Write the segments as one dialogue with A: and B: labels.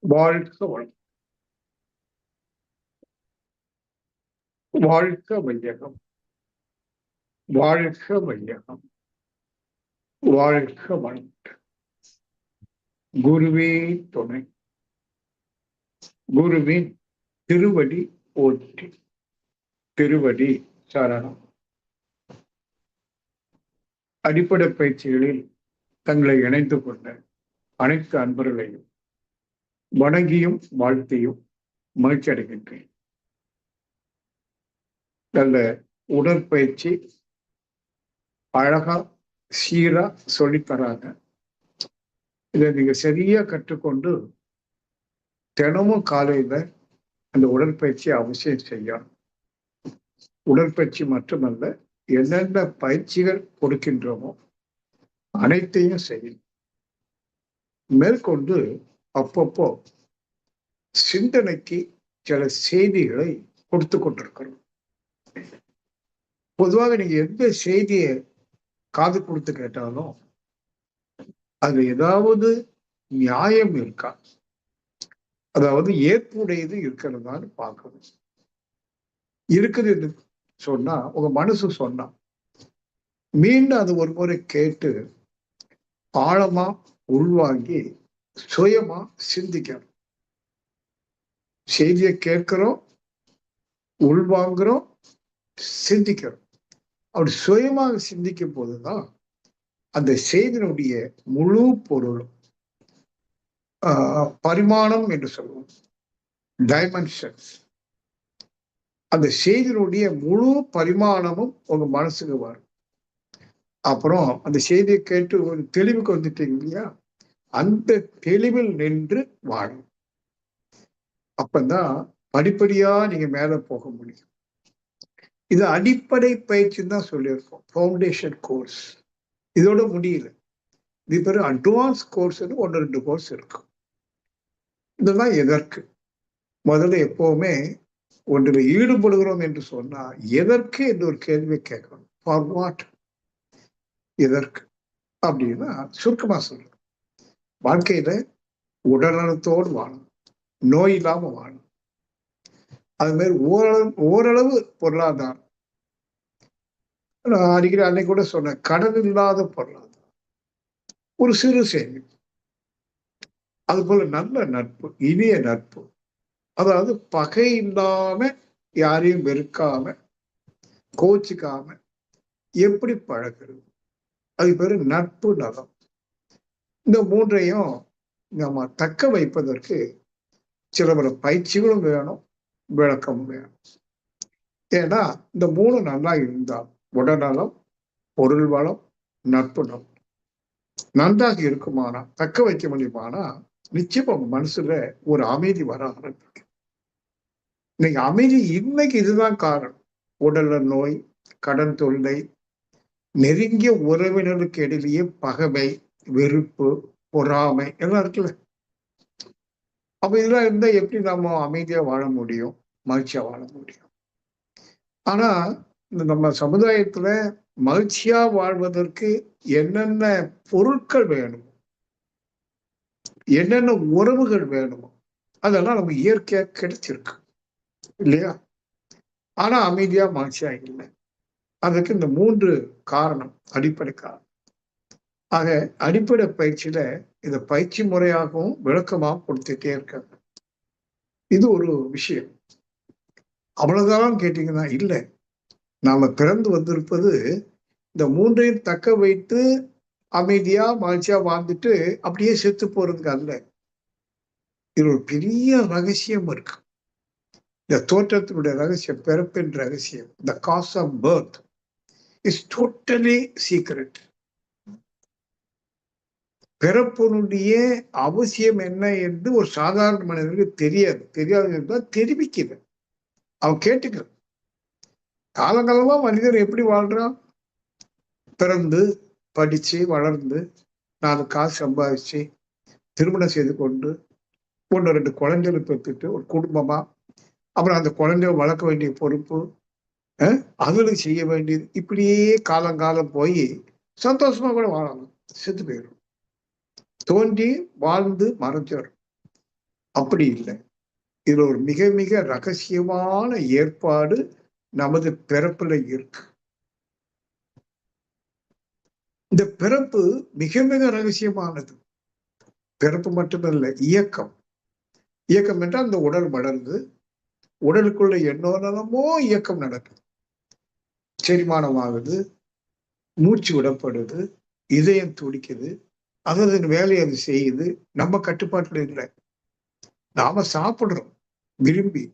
A: வாழ்க வளம். வாழ்க வையகம். வாழ்க வையகம். வாழ்க வளம். குருவே துணை. குருவின் திருவடி போற்றி. திருவடி சரணம். அடிப்படை பயிற்சிகளில் தங்களை இணைந்து கொண்ட அனைத்து அன்பர்களையும் வணங்கியும் வாழ்த்தியும் மகிழ்ச்சி அடைகின்றேன். நல்ல உடற்பயிற்சி அழகா சீரா சொல்லித்தராங்க. இதை நீங்க சரியா கற்றுக்கொண்டு தினமும் காலையில அந்த உடற்பயிற்சியை அவசியம் செய்யணும். உடற்பயிற்சி மட்டுமல்ல, என்னென்ன பயிற்சிகள் கொடுக்கின்றோமோ அனைத்தையும் செய்யணும். மேற்கொண்டு அப்பப்போ சிந்தனைக்கு சில செய்திகளை கொடுத்து கொண்டிருக்கிறோம். பொதுவாக நீங்க எந்த செய்தியை காது கொடுத்து கேட்டாலும் அது ஏதாவது நியாயம் இருக்கா, அதாவது ஏற்புடையது இருக்கிறதான்னு பார்க்கணும். இருக்குது என்று சொன்னா உங்க மனசு சொன்னா மீண்டும் அது ஒரு முறை கேட்டு ஆழமா உள்வாங்கி சுயமா சிந்திக்கணும். செய்தியை கேட்கிறோம், உள்வாங்குறோம், சிந்திக்கிறோம். அப்படி சுயமாக சிந்திக்கும் போதுதான் அந்த செய்தியினுடைய முழு பொருளும் பரிமாணம் என்று சொல்லுவோம், டைமென்ஷன்ஸ், அந்த செய்தியினுடைய முழு பரிமாணமும் உங்க மனசுக்கு வரும். அப்புறம் அந்த செய்தியை கேட்டு ஒரு தெளிவுக்கு வந்துட்டீங்க இல்லையா, அந்த தெளிவில் நின்று வாழும். அப்பதான் படிப்படியா நீங்க மேல போக முடியும். இது அடிப்படை பயிற்சின்னு தான் சொல்லியிருக்கோம், ஃபவுண்டேஷன் கோர்ஸ். இதோட முடியல. இது பேரு அட்வான்ஸ் கோர்ஸ்னு 1-2 கோர்ஸ் இருக்கும். இதெல்லாம் எதற்கு? முதல்ல எப்பவுமே ஒன்றில் ஈடுபடுகிறோம் என்று சொன்னா எதற்கு என்று ஒரு கேள்வி கேட்கணும். For what? எதற்கு அப்படின்னா சுருக்கமா சொல்றேன். வாழ்க்கையில உடல்நலத்தோடு வாழணும், நோய் இல்லாம வாழணும். அது மாதிரி ஓரளவு பொருளாதாரம், அடிக்கடி அன்னைக்கு கூட சொன்னேன், கடன் இல்லாத பொருளாதாரம், ஒரு சிறு சேமிப்பு, அது போல நல்ல நட்பு, இனிய நட்பு, அதாவது பகை இல்லாம யாரையும் வெறுக்காம கோச்சிக்காம எப்படி பழகிறது, அது பேரு நட்பு நலம். இந்த மூன்றையும் நம்ம தக்க வைப்பதற்கு சில பல பயிற்சிகளும் வேணும், விளக்கமும் வேணும். ஏன்னா இந்த மூணு நல்லா இருந்தால் உடல்நலம், பொருள் வளம், நட்பு நலம் நன்றாக இருக்குமானா, தக்க வைக்க முடியுமானா, நிச்சயமா உங்க மனசுல ஒரு அமைதி வர ஆரம்பிக்கும். இன்னைக்கு அமைதி இன்னைக்கு இதுதான் காரணம். உடல்ல நோய், கடன் தொல்லை, நெருங்கிய உறவினருக்கு இடையிலேயே பகைமை, வெறுப்பு, பொறாமை எல்லாம் இருக்குல்ல. அப்ப இதெல்லாம் இருந்தா எப்படி நம்ம அமைதியா வாழ முடியும், மகிழ்ச்சியா வாழ முடியும்? ஆனா நம்ம சமுதாயத்துல மகிழ்ச்சியா வாழ்வதற்கு என்னென்ன பொருட்கள் வேணும், என்னென்ன உறவுகள் வேணுமோ அதெல்லாம் நம்ம இயற்கையா கிடைச்சிருக்கு இல்லையா? ஆனா அமைதியா மகிழ்ச்சியா இல்லை. அதுக்கு இந்த 3 காரணம், அடிப்படை காரணம். ஆக அடிப்படை பயிற்சியில இந்த பயிற்சி முறையாகவும் விளக்கமாகவும் கொடுத்துட்டே இருக்காங்க. இது ஒரு விஷயம். அவ்வளவுதான் கேட்டீங்கன்னா இல்லை. நாம பிறந்து வந்திருப்பது இந்த 3ஐயும் தக்க வைத்து அமைதியா மகிழ்ச்சியா வாழ்ந்துட்டு அப்படியே செத்து போறதுக்கு அல்ல. இது ஒரு பெரிய ரகசியம் இருக்கு. இந்த தோற்றத்தினுடைய ரகசியம், பிறப்பின் ரகசியம், the cause of birth is totally secret. பிறப்பினுடைய அவசியம் என்ன என்று ஒரு சாதாரண மனிதனுக்கு தெரியாது. தெரியாதுன்னு தெரிவிக்கல, அவன் கேட்டுக்கிறான். காலங்காலமா மனிதர் எப்படி வாழ்றான்? பிறந்து, படிச்சு, வளர்ந்து, 4 காசு சம்பாதிச்சு, திருமணம் செய்து கொண்டு, 1-2 குழந்தைகளை பெற்றுட்டு ஒரு குடும்பமா, அப்புறம் அந்த குழந்தைய வளர்க்க வேண்டிய பொறுப்பு, அதுகளுக்கு செய்ய வேண்டியது, இப்படியே காலங்காலம் போய் சந்தோஷமா கூட வாழலாம், செத்து போயிடும். தோன்றி வாழ்ந்து மறைஞ்சிடும். அப்படி இல்லை. இதுல ஒரு மிக மிக ரகசியமான ஏற்பாடு நமது பிறப்புல இருக்கு. இந்த பிறப்பு மிக மிக ரகசியமானது. பிறப்பு மட்டுமல்ல, இயக்கம். இயக்கம் என்றால் அந்த உடல் வளர்ந்து உடலுக்குள்ள என்னென்னமோ இயக்கம் நடக்குது. செரிமானம் ஆகுது, மூச்சு விடப்படுது, இதயம் துடிக்குது, அதன் வேலையை அது செய்யுது. நம்ம கட்டுப்பாட்டுல இல்லை. நாம சாப்பிடுறோம் விரும்பி.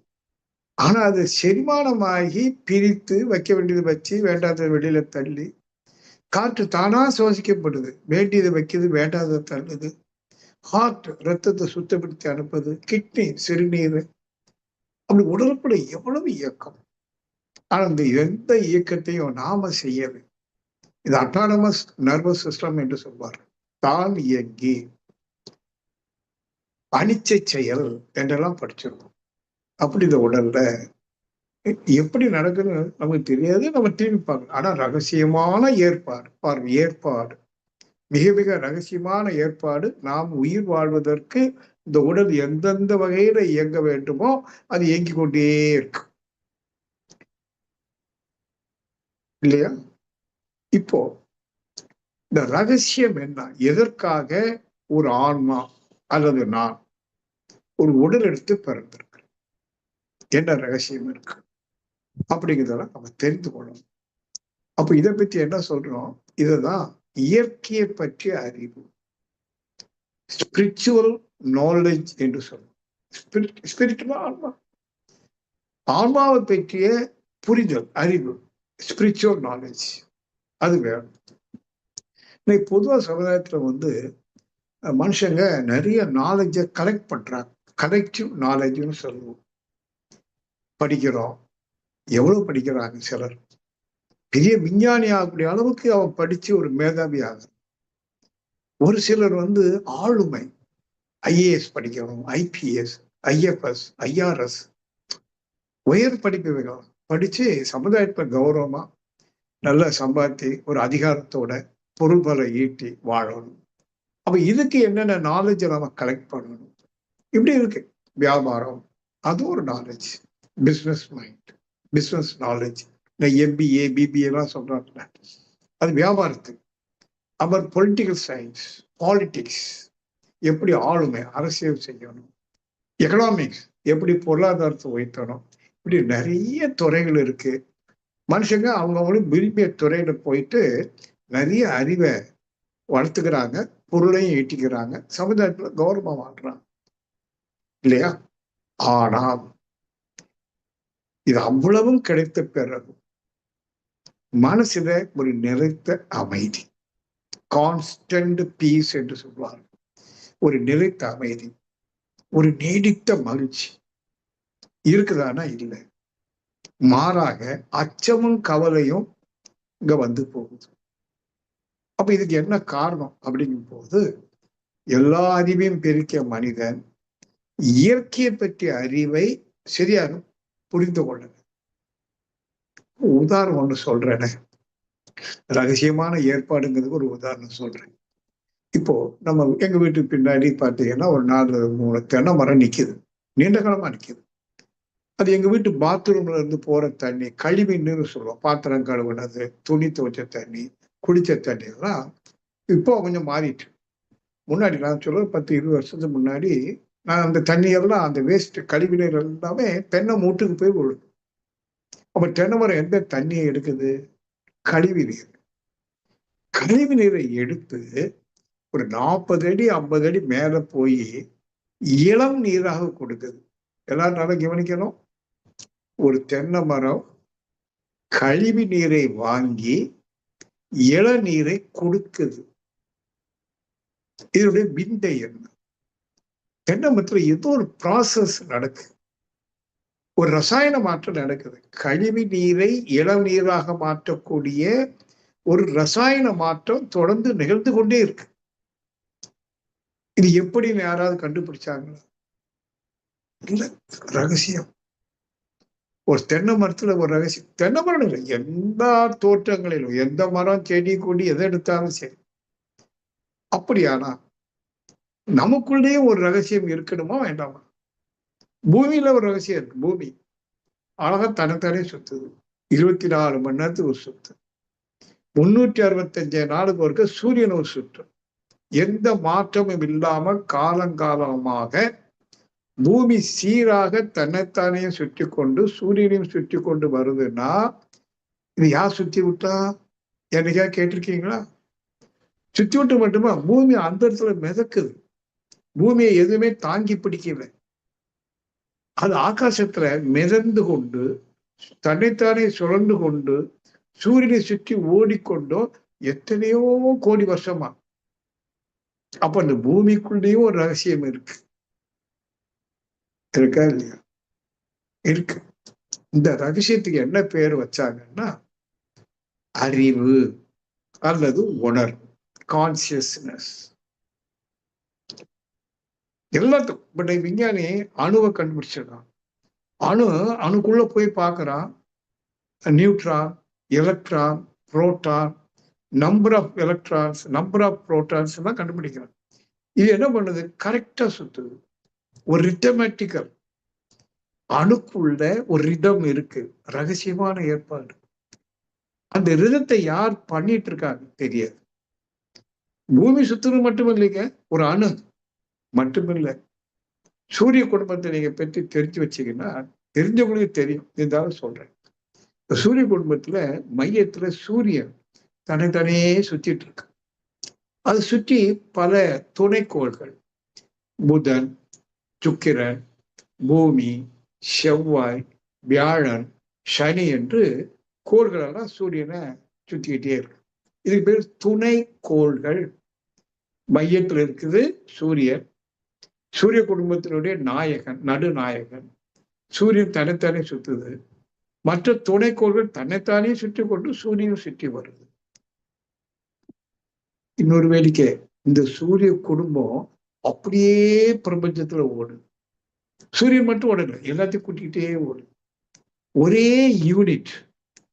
A: ஆனா அது செரிமானமாகி பிரித்து வைக்க வேண்டியது வச்சு, வேண்டாத வெளியில தள்ளி, காற்று தானா சுவாசிக்கப்படுது. வேண்டியதை வைக்குது, வேண்டாத தள்ளுது. ஹார்ட் ரத்தத்தை சுத்தப்படுத்தி அனுப்புது, கிட்னி சிறுநீர். அப்படி உடலுக்குள்ள எவ்வளவு இயக்கம். ஆனா இந்த எந்த இயக்கத்தையும் நாம செய்யவே. இது அட்டானமஸ் நர்வஸ் சிஸ்டம் என்று சொல்வார். தான் இயங்கி அனிச்சை செயல் என்றெல்லாம் படிச்சிருக்கோம். அப்படி இந்த உடல்ல எப்படி நடக்குதுன்னு நமக்கு தெரியாது. நம்ம திரும்பி பார்க்கணும். ஆனா ரகசியமான ஏற்பாடு பாருங்க. ஏற்பாடு மிக மிக ரகசியமான ஏற்பாடு. நாம் உயிர் வாழ்வதற்கு இந்த உடல் எந்தெந்த வகையில இயங்க வேண்டுமோ அது இயங்கிக் கொண்டே இருக்கு இல்லையா? இப்போ இந்த ரகசியம் என்ன? எதற்காக ஒரு ஆன்மா அல்லது நான் ஒரு உடல் எடுத்து பிறந்திருக்கு? என்ன ரகசியம் இருக்கு அப்படிங்கிறதெல்லாம் நம்ம தெரிந்து கொள்ளணும். அப்ப இதை பத்தி என்ன சொல்றோம்? இதுதான் இயற்கையை பற்றிய அறிவு, ஸ்பிரிச்சுவல் நாலேஜ் என்று சொல்றோம். ஸ்பிரிச்சுவல் ஆன்மா, ஆன்மாவை பற்றிய புரிதல், அறிவு, ஸ்பிரிச்சுவல் நாலேஜ், அது வேணும். இன்னைக்கு பொதுவா சமுதாயத்துல மனுஷங்க நிறைய நாலேஜை கலெக்ட் பண்றாங்க. கலெக்டிவ் நாலேஜ்னு சொல்லுவோம். படிக்கிறோம். எவ்வளவு படிக்கிறாங்க சிலர். பெரிய விஞ்ஞானி ஆகக்கூடிய அளவுக்கு அவன் படிச்சு ஒரு மேதாவி ஆகுது. ஒரு சிலர் ஆளுமை, ஐஏஎஸ் படிக்கணும், ஐபிஎஸ், ஐஎஃப்எஸ், ஐஆர்எஸ், உயர் படிப்பு வைக்கலாம். படிச்சு சமுதாயத்துல கௌரவமா நல்லா சம்பாத்தி ஒரு அதிகாரத்தோட பொருள்களை ஈட்டி வாழணும். அப்ப இதுக்கு என்னென்ன நாலேஜ் நம்ம கலெக்ட் பண்ணணும்? இப்படி இருக்கு. வியாபாரம், அது ஒரு knowledge. Business mind, business knowledge. இந்த எம்பிஏ பிபிஏ எல்லாம் சொல்றாங்கல்ல, அது வியாபாரத்துக்கு. அப்புறம் பொலிட்டிக்கல் சயின்ஸ், பாலிடிக்ஸ், எப்படி ஆளுமை அரசியல் செய்யணும். எக்கனாமிக்ஸ், எப்படி பொருளாதாரத்தை உயர்த்தணும். இப்படி நிறைய துறைகள் இருக்கு. மனுஷங்க அவங்கவுங்களும் விரும்பிய துறையில போயிட்டு நிறைய அறிவை வளர்த்துக்கிறாங்க, பொருளையும் ஈட்டிக்கிறாங்க, சமுதாயத்துல கௌரவமா வாழ்றாங்க இல்லையா? ஆனால் இது அவ்வளவும் கிடைத்த பிறகு மனசுல ஒரு நிறைத்த அமைதி, கான்ஸ்டன்ட் பீஸ் என்று சொல்வார். ஒரு நிறைத்த அமைதி, ஒரு நீடித்த மகிழ்ச்சி இருக்குதானா? இல்லை. மாறாக அச்சமும் கவலையும் இங்க போகுது. அப்ப இதுக்கு என்ன காரணம் அப்படிங்கும் போது, எல்லா அறிவையும் பெருக்கிய மனிதன் இயற்கையை பற்றிய அறிவை சரியாக புரிந்து கொள்ள. உதாரணம் ஒண்ணு சொல்றேன். ரகசியமான ஏற்பாடுங்கிறதுக்கு ஒரு உதாரணம் சொல்றேன். இப்போ நம்ம எங்க வீட்டுக்கு பின்னாடி பாத்தீங்கன்னா ஒரு 4-3 தென்னை மரம் நிக்குது. நீண்ட காலமா நிக்குது. அது எங்க வீட்டு பாத்ரூம்ல இருந்து போற தண்ணி, கழிவு நீர்னு சொல்லுவோம். பாத்திரம் கழுவுனது, துணி துவைச்ச தண்ணி, குடிச்ச தண்ணி எல்லாம் இப்போ கொஞ்சம் மாறிட்டு. முன்னாடி நான் சொல்ல 10-20 வருஷத்துக்கு முன்னாடி நான் அந்த தண்ணியெல்லாம், அந்த வேஸ்ட் கழிவு நீர் எல்லாமே தென்னை மூட்டுக்கு போய் விழுது. அப்ப தென்னை மரம் எந்த தண்ணியை எடுக்குது? கழிவு நீர். கழிவு நீரை எடுத்து ஒரு 40 அடி 50 அடி மேல போய் இளம் நீராக கொடுக்குது. எல்லாரும் நல்லா கவனிக்கணும். ஒரு தென்னை மரம் கழிவு நீரை வாங்கி இளநீரை கொடுக்குது. இதனுடைய விந்தை என்ன? தென்னை மரத்துல ஏதோ ஒரு ப்ராசஸ் நடக்குது, ஒரு ரசாயன மாற்றம் நடக்குது. கழிவு நீரை இளம் நீராக மாற்றக்கூடிய ஒரு ரசாயன மாற்றம் தொடர்ந்து நிகழ்ந்து கொண்டே இருக்கு. இது எப்படின்னு யாராவது கண்டுபிடிச்சாங்களா? இல்ல, ரகசியம். ஒரு தென்னை மரத்துல ஒரு ரகசியம். தென்னை மரம் இல்லை, எந்த தோட்டங்களிலும் எந்த மரம் செடி கொடி எதை எடுத்தாலும் சரி. அப்படியானா நமக்குள்ளேயே ஒரு ரகசியம் இருக்கணுமா வேண்டாமா? பூமியில ஒரு ரகசியம் இருக்கு. பூமி அழகா தனத்தானே சுத்துது. 24 மணி நேரத்துக்கு ஒரு சுத்து. 365 நாளுக்கு ஒருக்க சூரியன் ஒரு சுற்று. எந்த மாற்றமும் இல்லாம காலங்காலமாக பூமி சீராக தன்னைத்தானே சுற்றி கொண்டு சூரியனையும் சுற்றி கொண்டு வருதுன்னா இது யார் சுத்தி விட்டா? என்னைக்கா கேட்டிருக்கீங்களா? சுத்தி விட்டு மட்டுமா பூமி அந்த இடத்துல மிதக்குது. பூமியை எதுவுமே தாங்கி பிடிக்கல. அது ஆகாசத்துல மிதந்து கொண்டு தன்னைத்தானே சுழண்டு கொண்டு சூரியனை சுற்றி ஓடிக்கொண்டோ எத்தனையோ கோடி வருஷமா. அப்ப அந்த பூமிக்குள்ளேயும் ஒரு ரகசியம் இருக்கு. இருக்கா இல்லையா? இருக்கு. இந்த ரகசியத்துக்கு என்ன பேர் வச்சாங்கன்னா அறிவு அல்லது உணர்வு, கான்சியஸ்னஸ். எல்லாத்துக்கும் பட் விஞ்ஞானி அணுவை கண்டுபிடிச்சிருக்கான். அணுக்குள்ள போய் பார்க்கறான். Neutron, electron, proton, number of electrons, number of protons எல்லாம் கண்டுபிடிக்கிறான். இது என்ன பண்ணுது? கரெக்டா சுத்துது. ஒரு ரித்தமேட்டிக்கல். அணுக்குள்ள ஒரு ரிதம் இருக்கு. ரகசியமான ஏற்பாடு. அந்த ரிதத்தை யார் பண்ணிட்டு இருக்காங்க தெரியாது. பூமி சுத்துறது மட்டும் இல்லைங்க, ஒரு அணு மட்டுமில்லை. சூரிய குடும்பத்தை நீங்க பற்றி தெரிஞ்சு வச்சீங்கன்னா தெரிஞ்சவங்களுக்கு தெரியும். இருந்தாலும் சொல்றேன். சூரிய குடும்பத்துல மையத்துல சூரியன் தன்னைத்தானே சுத்திட்டு இருக்கு. அதை சுற்றி பல துணைக்கோள்கள், புதன், சுக்கிரன், பூமி, செவ்வாய், வியாழன், சனி என்று கோள்கள் எல்லாம் சூரியனை சுத்திக்கிட்டே இருக்கு. இதுக்கு பேர் துணை கோள்கள். மையத்தில் இருக்குது சூரியன், சூரிய குடும்பத்தினுடைய நாயகன், நடுநாயகன். சூரியன் தன்னைத்தானே சுத்துது. மற்ற துணைக்கோள்கள் தன்னைத்தானே சுற்றி கொண்டு சூரியனை சுற்றி வருது. இன்னொரு வேடிக்கை, இந்த சூரிய குடும்பம் அப்படியே பிரபஞ்சத்துல ஓடுது. சூரியன் மட்டும் ஓடல, எல்லாத்தையும் கூட்டிகிட்டே ஓடுது. ஒரே யூனிட்.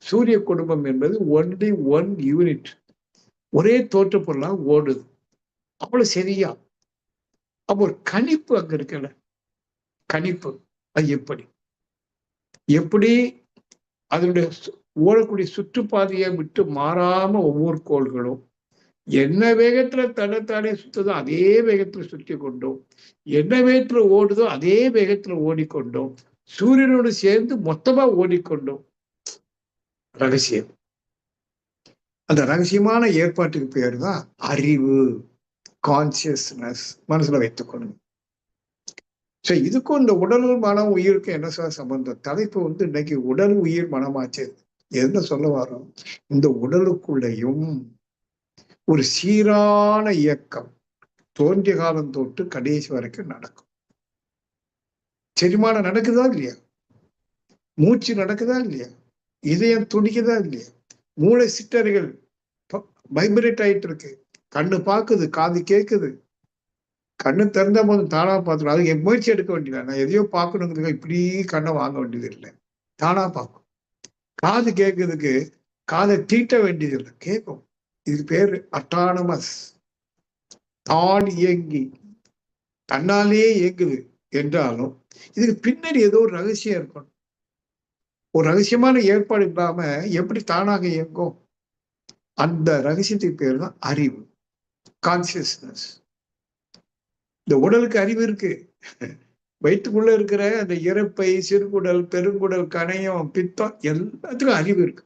A: சூரிய குடும்பம் என்பது ஒன்லி ஒன் யூனிட். ஒரே தோற்ற பொருளா ஓடுது. அவ்வளவு சரியா. அப்ப ஒரு கணிப்பு அங்க இருக்கல. கணிப்பு அது எப்படி எப்படி அதனுடைய ஓடக்கூடிய சுற்றுப்பாதையை விட்டு மாறாம ஒவ்வொரு கோள்களும் என்ன வேகத்துல தன்னைத்தானே சுத்ததோ அதே வேகத்துல சுற்றி கொண்டோம், என்ன வேகத்துல ஓடுதோ அதே வேகத்துல ஓடிக்கொண்டோம், சூரியனோடு சேர்ந்து மொத்தமா ஓடிக்கொண்டோம். ரகசியம். அந்த ரகசியமான ஏற்பாட்டுக்கு பேர் தான் அறிவு, கான்சியஸ்னஸ். மனசுல வைத்துக்கொள்ளுங்க. சோ இதுக்கும் இந்த உடல், மனம், உயிருக்கு என்ன சார் சம்பந்தம்? தலைப்பு இன்னைக்கு உடல், உயிர், மனமாச்சு. என்ன சொல்ல வரோம்? இந்த உடலுக்குள்ளேயும் ஒரு சீரான இயக்கம் தோன்றிய காலம் தொட்டு கடைசி வரைக்கும் நடக்கும். செரிமானம் நடக்குதா இல்லையா? மூச்சு நடக்குதா இல்லையா? இதயம் துடிக்குதா இல்லையா? மூளை சிற்றறைகள் வைப்ரேட் ஆயிட்டு இருக்கு. கண்ணு பாக்குது, காது கேக்குது. கண்ணு திறந்த போது தானா பார்த்துடும். அதுக்கு முயற்சி எடுக்க வேண்டியது. நான் எதையோ பார்க்கணுங்கிறதுக்கு இப்படி கண்ணை வாங்க வேண்டியது இல்லை, தானா பார்க்கும். காது கேட்கறதுக்கு காதை தீட்ட வேண்டியது இல்லை, கேட்கும். இதுக்கு பேரு அட்டானமஸ். தான் இயங்கி தன்னாலே இயங்குது என்றாலும் இதுக்கு பின்னாடி ஏதோ ஒரு ரகசியம் இருக்கணும். ஒரு ரகசியமான ஏற்பாடு இல்லாம எப்படி தானாக இயங்கும்? அந்த ரகசியத்துக்கு பேர் தான் அறிவு, கான்சியஸ்னஸ். இந்த உடலுக்கு அறிவு இருக்கு. வயிற்றுக்குள்ள இருக்கிற அந்த இறப்பை, சிறுகுடல், பெருங்குடல், கணையம், பித்தம் எல்லாத்துக்கும் அறிவு இருக்கு.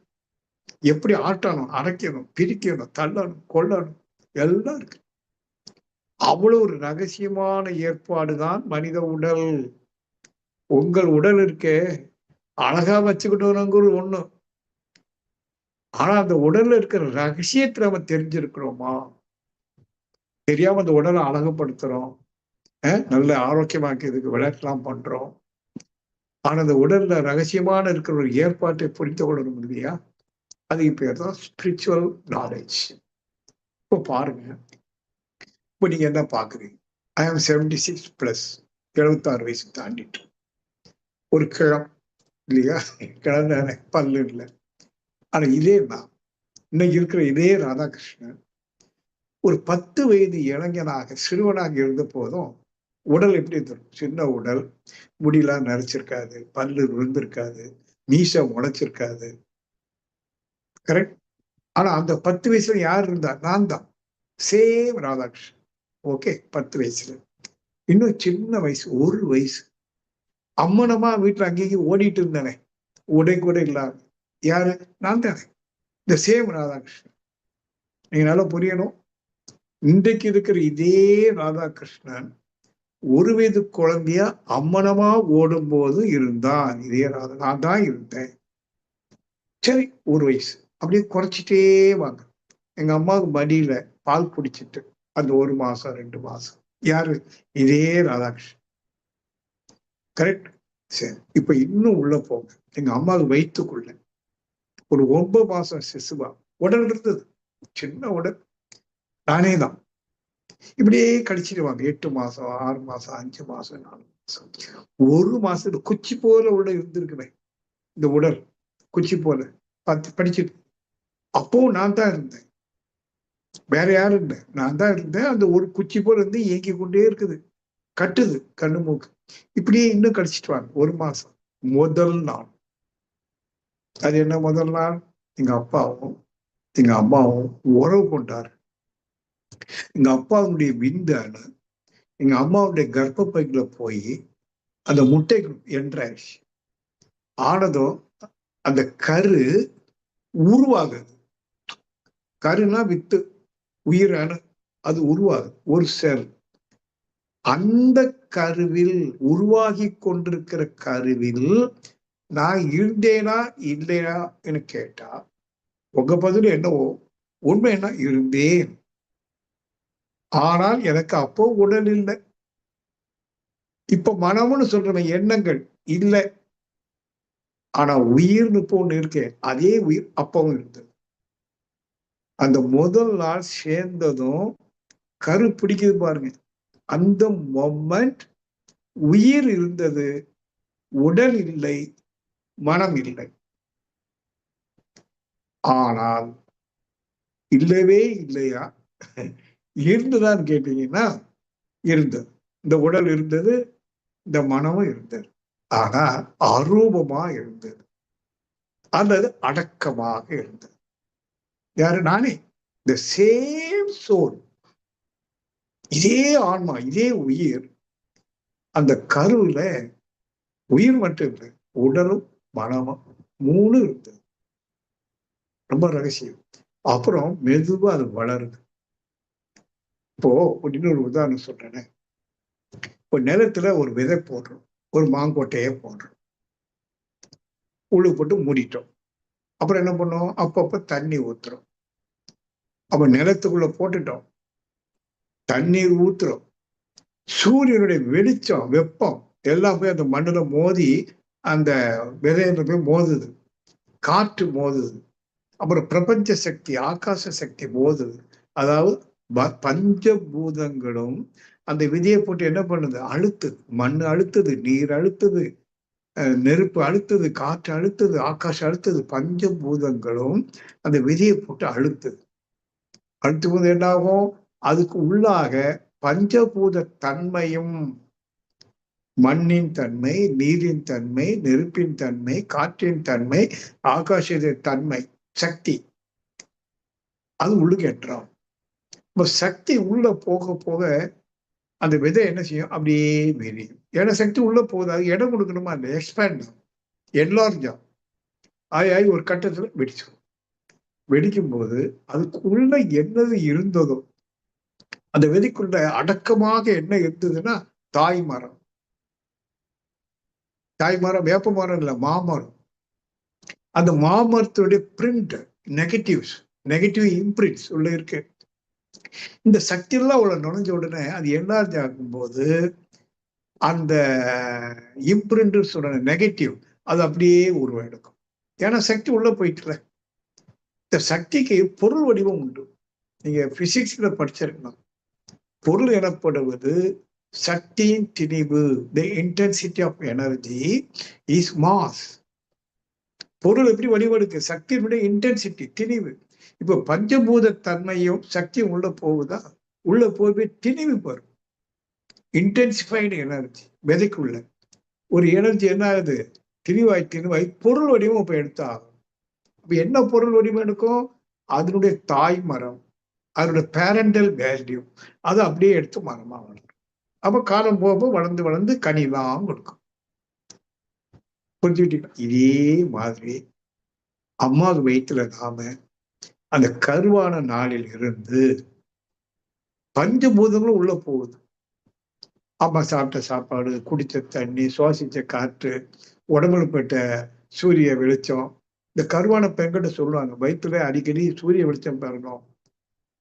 A: எப்படி ஆட்டணும், அரைக்கணும், பிரிக்கணும், தள்ளணும், கொள்ளணும், எல்லாம் இருக்கு. அவ்வளவு ஒரு ரகசியமான ஏற்பாடுதான் மனித உடல். உங்கள் உடல் இருக்கே, அழகா வச்சுக்கிட்டோங்கிற ஒண்ணு. ஆனா அந்த உடல்ல இருக்கிற ரகசியத்தை நம்ம தெரிஞ்சிருக்கிறோமா? தெரியாம அந்த உடலை அழகுபடுத்துறோம், நல்ல ஆரோக்கியமாக்கிறதுக்கு விளையாட்டுலாம் பண்றோம். ஆனா அந்த உடல்ல ரகசியமான இருக்கிற ஒரு ஏற்பாட்டை புரிந்து கொள்ளணும் இல்லையா? அதுக்கு பேர் தான் ஸ்பிரிச்சுவல் நாலேஜ். இப்போ பாருங்க, இப்போ நீங்க என்ன பாக்குறீங்க? ஐ ஆம் 76+, 76 வயசு தாண்டிட்டு ஒரு கிழம் இல்லையா? கிழந்தானே, பல்லு இல்லை. ஆனா இதே தான் இன்னைக்கு இருக்கிற இதே ராதாகிருஷ்ணன் ஒரு 10 வயது இளைஞனாக, சிறுவனாக இருந்த போதும் உடல் எப்படி தரும்? சின்ன உடல், முடியெல்லாம் நரைச்சிருக்காது, பல்லு விழுந்திருக்காது, மீசை முளைச்சிருக்காது. கரெக்ட். ஆனா அந்த 10 வயசுல யார் இருந்தா? நான் தான். சேம் ராதாகிருஷ்ணன். ஓகே, 10 வயசுல. இன்னும் சின்ன வயசு, 1 வயசு. அம்மனமா வீட்டுல அங்கேயும் ஓடிட்டு இருந்தேனே, உடை கூட இல்லாம. யாரு? நான் தானே. இந்த சேம் ராதாகிருஷ்ணன். நீங்க நல்லா புரியணும். இன்றைக்கு இருக்கிற இதே ராதாகிருஷ்ணன் 1 வயது குழந்தையா அம்மனமா ஓடும் போது இருந்தான். இதே ராதா. நான் தான் இருந்தேன். சரி, 1 வயசு அப்படியே குறைச்சிட்டே வாங்க. எங்க அம்மாவுக்கு மடியில பால் குடிச்சிட்டு அந்த 1 மாசம் 2 மாசம். யாரு? இதே ராதாகிருஷ்ணன். கரெக்ட். சரி, இப்ப இன்னும் உள்ள போங்க. எங்க அம்மாவுக்கு வயிற்றுக்குள்ள ஒரு 9 மாசம் சிசுவா உடல் இருந்தது. சின்ன உடல். நானே தான். இப்படியே கழிச்சிடுவாங்க. 8 மாசம், 6 மாசம், 5 மாசம், 4 மாசம். 1 மாசத்துல குச்சி போல உள்ள இருந்திருக்கிறேன். இந்த உடல் குச்சி போல படிச்சுட்டு. அப்பவும் நான் தான் இருந்தேன். வேற யாரும் இல்லை. நான் தான் இருந்தேன். அந்த ஒரு குச்சி போல இருந்து இயங்கி கொண்டே இருக்குது. கட்டுது கண்ணு மூக்கு. இப்படியே இன்னும் கழிச்சிட்டு வாங்க. 1 மாசம். முதல் நாள். அது என்ன முதல் நாள்? எங்க அப்பாவும் எங்க அம்மாவும் உறவு கொண்டாரு. எங்க அப்பாவுடைய விந்தானு எங்க அம்மாவுடைய கர்ப்பப்பைக்குள்ள போய் அந்த முட்டை என்றாச்சு. ஆனதும் அந்த கரு உருவாகுது. கருனா வித்து, உயிரான அது உருவாகுது. ஒரு செல். அந்த கருவில் உருவாகி கொண்டிருக்கிற கருவில் நான் இருந்தேனா இல்லையா என்று கேட்டா உங்க பதில் என்னவோ உண்மை என்ன? இருந்தேன். ஆனால் எனக்கு அப்போ உடல் இல்லை. இப்ப மனம்னு சொல்ற எண்ணங்கள் இல்லை. ஆனா உயிர்னு போன்னு இருக்கேன். அதே உயிர் அப்பவும் இருந்தது. அந்த முதல் நாள் சேர்ந்ததும் கரு பிடிக்குது பாருங்க. அந்த மொமெண்ட் உயிர் இருந்தது, உடல் இல்லை, மனம் இல்லை. ஆனால் இல்லவே இல்லையா? இருந்துதான் கேட்டீங்கன்னா இருந்தது. இந்த உடல் இருந்தது, இந்த மனமும் இருந்தது. ஆனா அரூபமா இருந்தது, அல்லது அடக்கமாக இருந்தது. யாரு? நானே. The same soul. இதே ஆன்மா, இதே உயிர் அந்த கருவுல. உயிர் மட்டும் இல்லை, உடலும் மனமும் 3 இருந்தது. ரொம்ப ரகசியம். அப்புறம் மெதுவா அது வளருது. இப்போ இன்னொரு உதாரணம் சொல்றேனே. இப்போ நிலத்துல ஒரு விதை போடுறோம், ஒரு மாங்கொட்டையை போடுறோம், உழு போட்டு மூடிட்டோம். அப்புறம் என்ன பண்ணோம்? அப்பப்ப தண்ணி ஊத்துறோம். அப்ப நிலத்துக்குள்ள போட்டுட்டோம், தண்ணீர் ஊத்துறோம். சூரியனுடைய வெளிச்சம், வெப்பம் எல்லாம் போய் அந்த மண்ணுல மோதி அந்த விதையில போய் மோதுது. காற்று மோதுது. அப்புறம் பிரபஞ்ச சக்தி, ஆகாச சக்தி மோதுது. அதாவது பஞ்சபூதங்களும் அந்த விதையை போட்டு என்ன பண்ணுது? அழுத்துது. மண் அழுத்துது, நீர் அழுத்துது, நெருப்பு அழுத்துது, காற்று அழுத்துது, ஆகாசம் அழுத்துது. பஞ்சபூதங்களும் அந்த விதையை போட்டு அழுத்துது. அழுத்தும் போது என்ன ஆகும்? அதுக்கு உள்ளாக பஞ்சபூத தன்மையும், மண்ணின் தன்மை, நீரின் தன்மை, நெருப்பின் தன்மை, காற்றின் தன்மை, ஆகாசத்தின் தன்மை, சக்தி, அது உள்ளுக்கு ஏற்றம். இப்ப சக்தி உள்ள போக போக அந்த விதை என்ன செய்யும்? அப்படியே விரியும். ஏன்னா சக்தி உள்ள போகுது, அது இடம் கொடுக்கணுமா? இல்லை, எக்ஸ்பேண்ட் ஆகும், என்லார்ஜ் ஆகும். ஆகி ஒரு கட்டத்துல வெடிச்சிடும். வெடிக்கும் போது அதுக்கு உள்ள என்னது இருந்ததோ, அந்த விதைக்குள்ள அடக்கமாக என்ன இருந்ததுன்னா தாய் மரம். தாய் மரம் வேப்ப மரம் இல்லை, மாமரம். அந்த மாமரத்துடைய பிரிண்ட், நெகட்டிவ் இம்பிரிண்ட்ஸ் உள்ள இருக்கு. இந்த சக்தியெல்லாம் உள்ள நுழைஞ்ச உடனே அது என்லார்ஜ் ஆகும்போது அந்த இம்பிரிண்ட் சொல்ற நெகட்டிவ் அது அப்படியே உருவெடுக்கும். ஏன்னா சக்தி உள்ள போயிட்டுல. இந்த சக்திக்கு பொருள் வடிவம் உண்டு. நீங்க பிசிக்ஸ்ல படிச்சிருக்கணும். பொருள் எனப்படுவது சக்தியின் திணிவு. The intensity of energy is mass. பொருள் எப்படி வடிவெடுக்கு? சக்தியினுடைய இன்டென்சிட்டி, திணிவு. இப்ப பஞ்சபூத தன்மையும் சக்தியும் உள்ள போகுதா? உள்ள போய் திணிவு பெறும். இன்டென்சிஃபைடு எனர்ஜி விதைக்குள்ள ஒரு எனர்ஜி என்ன ஆகுது, திணிவாய் பொருள் வடிவம் இப்ப எடுத்தாகும். அப்ப என்ன பொருள் வடிவம் எடுக்கும், அதனுடைய தாய் மரம், அதனுடைய பேரண்டல் வேல்யூ அதை அப்படியே எடுத்து மரமா வளரும். அப்ப காலம் போக வளர்ந்து வளர்ந்து கனிலாம் கொடுக்கும். புரிஞ்சுக்கிட்டீங்க? இதே மாதிரி அம்மாவுக்கு வயிற்றுல நாம அந்த கருவான நாளில் இருந்து பஞ்சபூதங்களும் உள்ள போகுது. அம்மா சாப்பிட்ட சாப்பாடு, குடிச்ச தண்ணி, சுவாசிச்ச காற்று, உடம்புல போட்ட சூரிய வெளிச்சம். இந்த கருவான பெண்கிட்ட சொல்லுவாங்க, வயிற்றுல அடிக்கடி சூரிய வெளிச்சம் பெறணும்,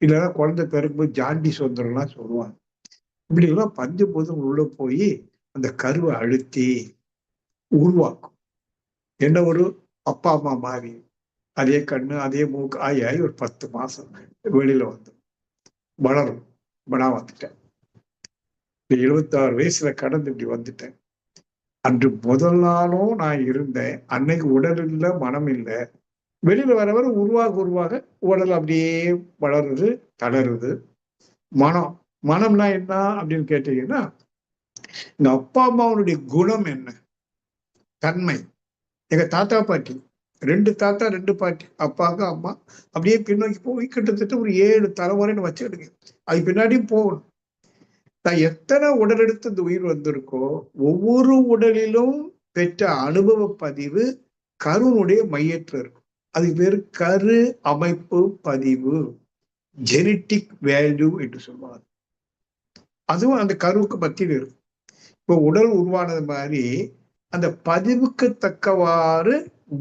A: இல்லைன்னா குழந்தை பிறக்கும்போது ஜாண்டிஸ் வந்துடும்லாம் சொல்லுவாங்க. இப்படி எல்லாம் பஞ்சபூதம் உள்ள போய் அந்த கருவை அழுத்தி உருவாக்கும். என்ன ஒரு அப்பா அம்மா மாதிரி அதே கண்ணு அதே மூக்கு ஆகி ஒரு 10 மாசம் வெளியில வந்து வளரும். நான் வந்துட்டேன் 76 வயசுல கடந்து இப்படி வந்துட்டேன். அன்று முதல் நாளும் நான் இருந்தேன். அன்னைக்கு உடல் இல்லை, மனம் இல்லை. வெளியில வர வர உருவாக உடல் அப்படியே வளருது, தளருது. மனம்னா என்ன அப்படின்னு கேட்டீங்கன்னா, எங்க அப்பா அம்மாவுடைய குணம் என்ன, தன்மை. எங்க தாத்தா பாட்டி 2 தாத்தா 2 பாட்டி, அப்பாவுக்கு அம்மா, அப்படியே பின்னோக்கி போய் கிட்டத்தட்ட ஒரு 7 தலைமுறைன்னு வச்சுக்கிடுங்க. அது பின்னாடியும் போகணும். நான் எத்தனை உடல் எடுத்து இந்த உயிர் வந்திருக்கோ, ஒவ்வொரு உடலிலும் பெற்ற அனுபவ பதிவு கருனுடைய மையத்தில் இருக்கும். அதுக்கு பேரு கரு அமைப்பு பதிவு, ஜெனட்டிக் வேல்யூ என்று சொல்லுவாங்க. அதுவும் அந்த கருவுக்கு மத்தியில் இருக்கும். இப்போ உடல் உருவானது மாதிரி அந்த பதிவுக்கு தக்கவாறு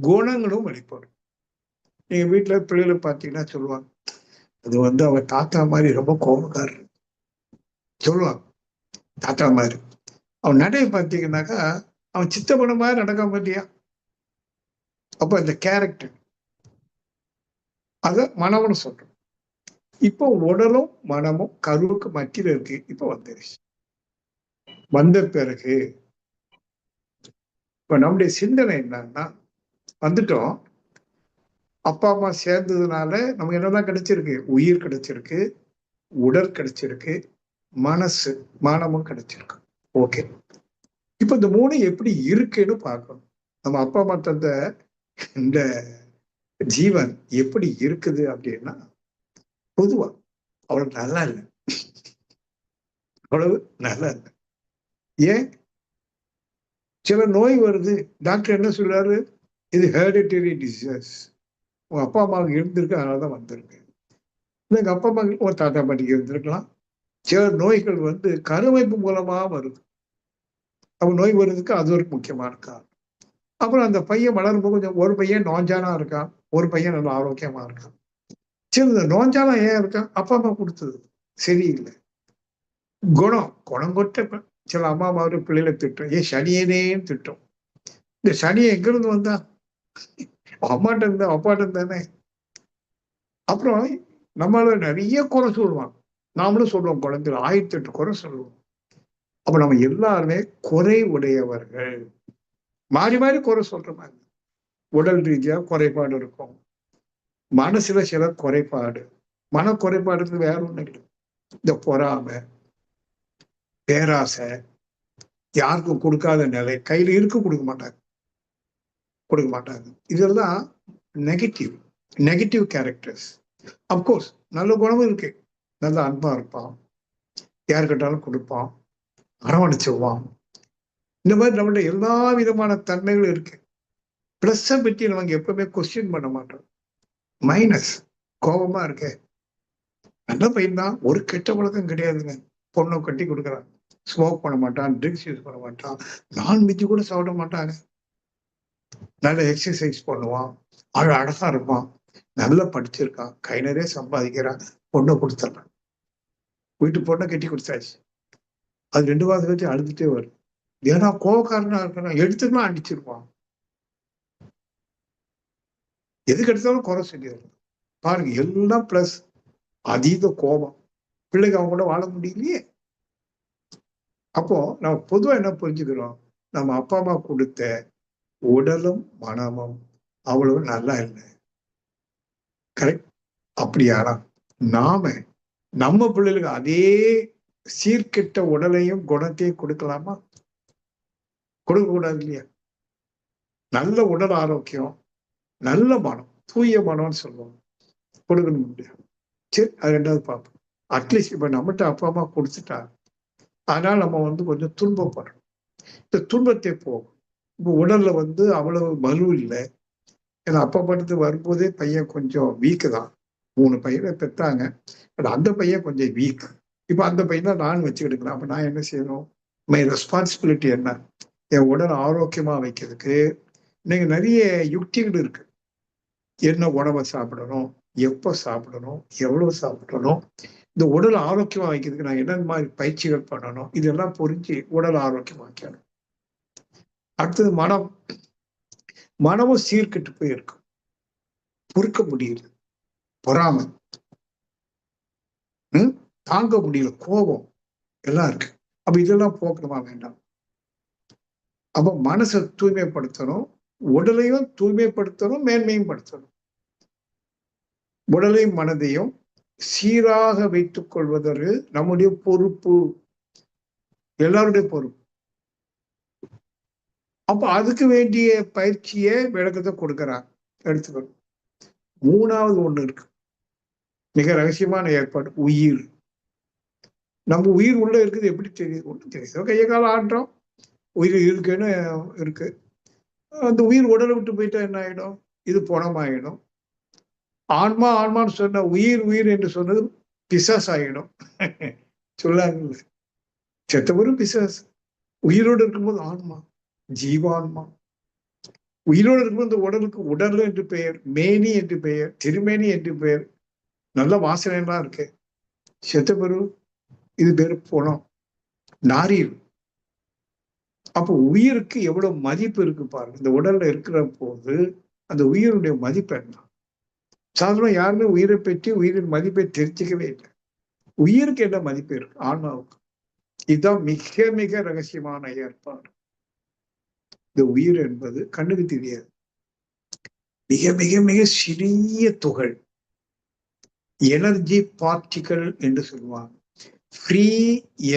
A: குணங்களும் வெளிப்படும். நீங்க வீட்டுல பிள்ளைகளை பார்த்தீங்கன்னா சொல்லுவாங்க, அது அவ தாத்தா மாதிரி ரொம்ப கோபக்காரர் சொல்லுவாங்க. தாத்தா மாதிரி அவன் நடையை பார்த்தீங்கன்னாக்கா அவன் சித்தப்பட மாதிரி நடக்க மாட்டியா. அப்ப இந்த கேரக்டர் அத மனம்னு சொல்றோம். இப்போ உடலும் மனமும் கருவுக்கு மத்தியில இருக்கு. இப்ப வந்துருச்சு. வந்த பிறகு இப்ப நம்முடைய சிந்தனை என்னன்னா, வந்துட்டோம். அப்பா அம்மா சேர்ந்ததுனால நமக்கு என்னதான் கிடைச்சிருக்கு, உயிர் கிடைச்சிருக்கு, உடல் கிடைச்சிருக்கு, மனசு மனமும் கிடைச்சிருக்கு. ஓகே, இப்ப இந்த 3 எப்படி இருக்குன்னு பார்க்கணும். நம்ம அப்பா அம்மா தந்த இந்த ஜீவன் எப்படி இருக்குது அப்படின்னா, பொதுவா அவ்வளவு நல்லா இல்லை. அவ்வளவு நல்லா இல்லை. ஏன்? சில நோய் வருது, டாக்டர் என்ன சொல்றாரு, இது ஹெரிடிட்டரி டிசீஸ், உங்க அப்பா அம்மாவுக்கு இருந்திருக்கு, அதனாலதான் வந்திருக்கு. எங்க அப்பா அம்மாவுக்கு ஒரு தாத்தா பாட்டிக்கு இருந்திருக்கலாம். சில நோய்கள் கருவைப்பு மூலமா வருது. அப்ப நோய் வருதுக்கு அது ஒரு முக்கியமா இருக்கா. அப்புறம் அந்த பையன் வளரும்போது கொஞ்சம் ஒரு பையன் நோஞ்சானா இருக்கான், ஒரு பையன் நல்லா ஆரோக்கியமா இருக்கான். சரி, இந்த நோஞ்சானா ஏன் இருக்கான், அப்பா அம்மா கொடுத்தது சரியில்லை. குணம் கொட்ட சில அம்மா மாதிரி பிள்ளைகளை திட்டம், ஏன் சனியனேன்னு திட்டம். இந்த சனியை எங்க இருந்து வந்தா, அம்மாட்ட இருந்தா அப்பாட்ட இருந்தானே. அப்புறம் நம்மள நிறைய குறை சொல்லுவான், நாமளும் சொல்லுவோம், குழந்தைகள் 1008 குறை சொல்லுவோம். அப்ப நம்ம எல்லாருமே குறை உடையவர்கள். மாறி மாறி குறை சொல்ற மாதிரி. உடல் ரீதியா குறைபாடு இருக்கும், மனசுல சில குறைபாடு. மன குறைபாடுக்கு வேற ஒண்ணு இல்லை. இந்த பொறாமை, பேராசை, யாருக்கும் கொடுக்காத நிலை, கையில இருக்கு கொடுக்க மாட்டாங்க. இதெல்லாம் நெகட்டிவ் கேரக்டர்ஸ். அப்கோர்ஸ் நல்ல குணமும் இருக்கு. நல்ல அன்பா இருப்பான், யாருக்கிட்டாலும் கொடுப்பான், அரவணைச்சுவான். இந்த மாதிரி நம்மளுடைய எல்லா விதமான தன்மைகளும் இருக்கு. பிளஸ்ஸை பற்றி நமக்கு எப்பவுமே கொஸ்டின் பண்ண மாட்டோம். மைனஸ், கோபமா இருக்க, நல்ல பையன் தான், ஒரு கெட்ட பழக்கம் கிடையாதுங்க. பொண்ணை கட்டி கொடுக்குறான், ஸ்மோக் பண்ண மாட்டான், ட்ரிங்க்ஸ் யூஸ் பண்ண மாட்டான், நான்வெஜ் கூட சாப்பிட மாட்டாங்க, நல்ல எக்ஸசைஸ் பண்ணுவான், அழகா இருப்பான், நல்லா படிச்சிருக்கான், கை நிறைய சம்பாதிக்கிறான், பொண்ணை கொடுத்துட்றான். வீட்டு பொண்ணை கட்டி கொடுத்தாச்சு. அது 2 மாதம் கழிச்சு அழுதுட்டே வரும். ஏன்னா கோவக்காரனா இருக்கிறான், எடுத்துக்கலாம் அடிச்சிருப்பான். எதுக்கு எடுத்தாலும் குறை சொல்லிடுறான். பாருங்க, எல்லாம் பிளஸ், அதீத கோபம். பிள்ளைங்க அவங்க கூட வாழ முடியலையே. அப்போ நம்ம பொதுவா என்ன புரிஞ்சுக்கிறோம், நம்ம அப்பா அம்மா கொடுத்த உடலும் மனமும் அவ்வளவு நல்லா இல்லை. கரெக்ட்? அப்படியானா நாம நம்ம பிள்ளைகளுக்கு அதே சீர்கெட்ட உடலையும் குணத்தையும் கொடுக்கலாமா? கொடுக்க கூடாது இல்லையா? நல்ல உடல் ஆரோக்கியம், நல்ல மனம், தூய மனம்னு சொல்லுவோம், கொடுக்கணும் முடியாது. சரி, அது ரெண்டாவது பார்ப்போம். அட்லீஸ்ட் இப்ப நம்மகிட்ட அப்பா அம்மா கொடுத்துட்டா, அதனால நம்ம கொஞ்சம் துன்பப்படுறோம். இந்த துன்பத்தை போகும். இப்போ உடல்ல அவ்வளவு வலு இல்லை. ஏன்னா அப்பா படுத்து வரும்போதே பையன் கொஞ்சம் வீக்கு தான். 3 பையனை பெற்றாங்க. பட் அந்த பையன் கொஞ்சம் வீக். இப்ப அந்த பையனை நான் வச்சுக்கிட்டுக்கிறேன். அப்ப நான் என்ன செய்யணும்? மை ரெஸ்பான்சிபிலிட்டி என்ன? என் உடல் ஆரோக்கியமா வைக்கிறதுக்கு இன்னைக்கு நிறைய யுக்திகள் இருக்கு. என்ன உணவை சாப்பிடணும், எப்ப சாப்பிடணும், எவ்வளவு சாப்பிடணும், இந்த உடல் ஆரோக்கியமா வைக்கிறதுக்கு நான் என்னென்ன மாதிரி பயிற்சிகள் பண்ணணும், இதெல்லாம் புரிஞ்சு உடல் ஆரோக்கியமாக்கணும். அடுத்தது மனம். மனமும் சீர்கெட்டு போயிருக்கும். பொறுக்க முடியல, பொறாமை, தாங்க முடியல, கோபம் எல்லாம் இருக்கு. அப்ப இதெல்லாம் போக்கணுமா வேண்டாம்? அப்ப மனசை தூய்மைப்படுத்தணும், உடலையும் தூய்மைப்படுத்தணும், மேன்மையும் படுத்தணும். உடலையும் மனதையும் சீராக வைத்துக் கொள்வதற்கு நம்முடைய பொறுப்பு, எல்லாருடைய பொறுப்பு. அப்ப அதுக்கு வேண்டிய பயிற்சியை விளக்கத்தை கொடுக்கிறாங்க, எடுத்துக்கணும். 3வது ஒண்ணு இருக்கு, மிக ரகசியமான ஏற்பாடு, உயிர். நம்ம உயிர் உள்ள இருக்குது எப்படி தெரியுது? ஒண்ணும் தெரியுது. கையை காலம் ஆடுறோம், உயிர் இருக்குன்னு இருக்கு. அந்த உயிர் உடலை விட்டு போயிட்டா என்ன ஆயிடும்? இது பணமாயிடும். ஆன்மா ஆன்மான்னு சொன்ன உயிர் உயிர் என்று சொன்னது பிசாஸ் ஆகிடும். சொல்லாங்கல்ல, செத்தவரும் பிசாஸ். உயிரோடு இருக்கும்போது ஆன்மா, ஜீவான்மா. உயிரோடு இருக்கும்போது இந்த உடலுக்கு உடல் என்று பெயர், மேனி என்று பெயர், திருமேனி என்று பெயர், நல்ல வாசனை எல்லாம் இருக்கு. செத்தவரு இது பேரு பணம், நாரியல். அப்போ உயிருக்கு எவ்வளவு மதிப்பு இருக்கு பாருங்க. இந்த உடல்ல இருக்கிற போது அந்த உயிரினுடைய மதிப்பு என்ன? சாதாரண யாருமே உயிரை பற்றி உயிரின் மதிப்பை தெரிஞ்சுக்கவே இல்லை. உயிருக்கு என்ன மதிப்பு இருக்கு? ஆன்மாவுக்கு. இதுதான் மிக மிக ரகசியமான ஏற்பாடு. இந்த உயிர் என்பது கண்ணுக்கு தெரியாது, மிக மிக மிக சிறிய துகள், எனர்ஜி பார்ட்டிகள் என்று சொல்லுவாங்க. ஃப்ரீ